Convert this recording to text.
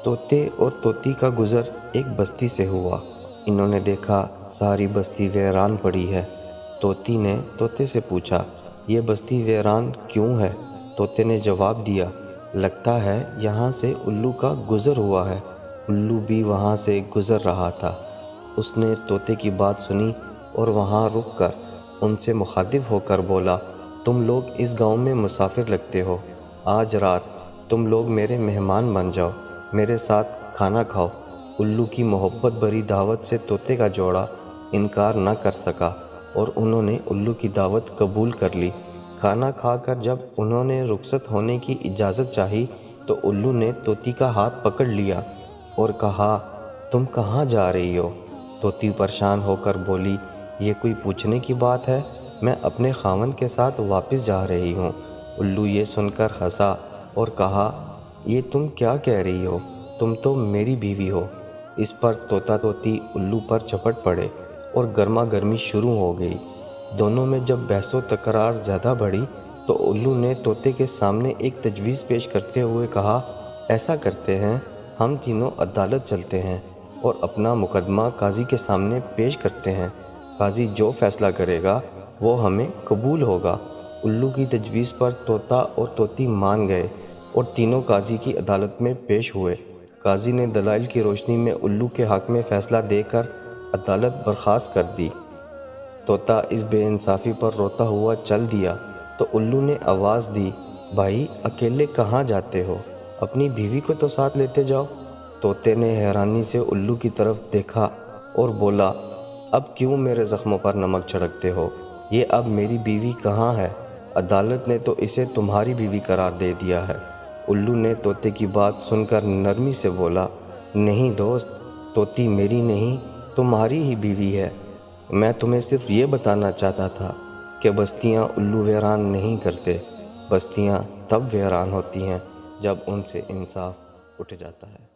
طوطے اور طوطی کا گزر ایک بستی سے ہوا۔ انہوں نے دیکھا ساری بستی ویران پڑی ہے۔ طوطی نے طوطے سے پوچھا، یہ بستی ویران کیوں ہے؟ طوطے نے جواب دیا، لگتا ہے یہاں سے الو کا گزر ہوا ہے۔ الو بھی وہاں سے گزر رہا تھا۔ اس نے طوطے کی بات سنی اور وہاں رک کر ان سے مخاطب ہو کر بولا، تم لوگ اس گاؤں میں مسافر لگتے ہو، آج رات تم لوگ میرے مہمان بن جاؤ، میرے ساتھ کھانا کھاؤ۔ الو کی محبت بھری دعوت سے طوطے کا جوڑا انکار نہ کر سکا اور انہوں نے الو کی دعوت قبول کر لی۔ کھانا کھا کر جب انہوں نے رخصت ہونے کی اجازت چاہی تو الو نے طوطی کا ہاتھ پکڑ لیا اور کہا، تم کہاں جا رہی ہو؟ طوطی پریشان ہو کر بولی، یہ کوئی پوچھنے کی بات ہے، میں اپنے خاوند کے ساتھ واپس جا رہی ہوں۔ الو یہ سن کر ہنسا اور کہا، یہ تم کیا کہہ رہی ہو؟ تم تو میری بیوی ہو۔ اس پر طوطا طوطی الو پر جھپٹ پڑے اور گرما گرمی شروع ہو گئی۔ دونوں میں جب بحث و تکرار زیادہ بڑھی تو الو نے طوطے کے سامنے ایک تجویز پیش کرتے ہوئے کہا، ایسا کرتے ہیں، ہم تینوں عدالت چلتے ہیں اور اپنا مقدمہ قاضی کے سامنے پیش کرتے ہیں۔ قاضی جو فیصلہ کرے گا وہ ہمیں قبول ہوگا۔ الو کی تجویز پر طوطا اور طوطی مان گئے اور تینوں قاضی کی عدالت میں پیش ہوئے۔ قاضی نے دلائل کی روشنی میں الو کے حق میں فیصلہ دے کر عدالت برخاست کر دی۔ طوطا اس بے انصافی پر روتا ہوا چل دیا تو الو نے آواز دی، بھائی اکیلے کہاں جاتے ہو؟ اپنی بیوی کو تو ساتھ لیتے جاؤ۔ طوطے نے حیرانی سے الو کی طرف دیکھا اور بولا، اب کیوں میرے زخموں پر نمک چھڑکتے ہو؟ یہ اب میری بیوی کہاں ہے؟ عدالت نے تو اسے تمہاری بیوی قرار دے دیا ہے۔ الو نے طوطے کی بات سن کر نرمی سے بولا، نہیں دوست، طوطی میری نہیں تمہاری ہی بیوی ہے۔ میں تمہیں صرف یہ بتانا چاہتا تھا کہ بستیاں الو ویران نہیں کرتے، بستیاں تب ویران ہوتی ہیں جب ان سے انصاف اٹھ جاتا ہے۔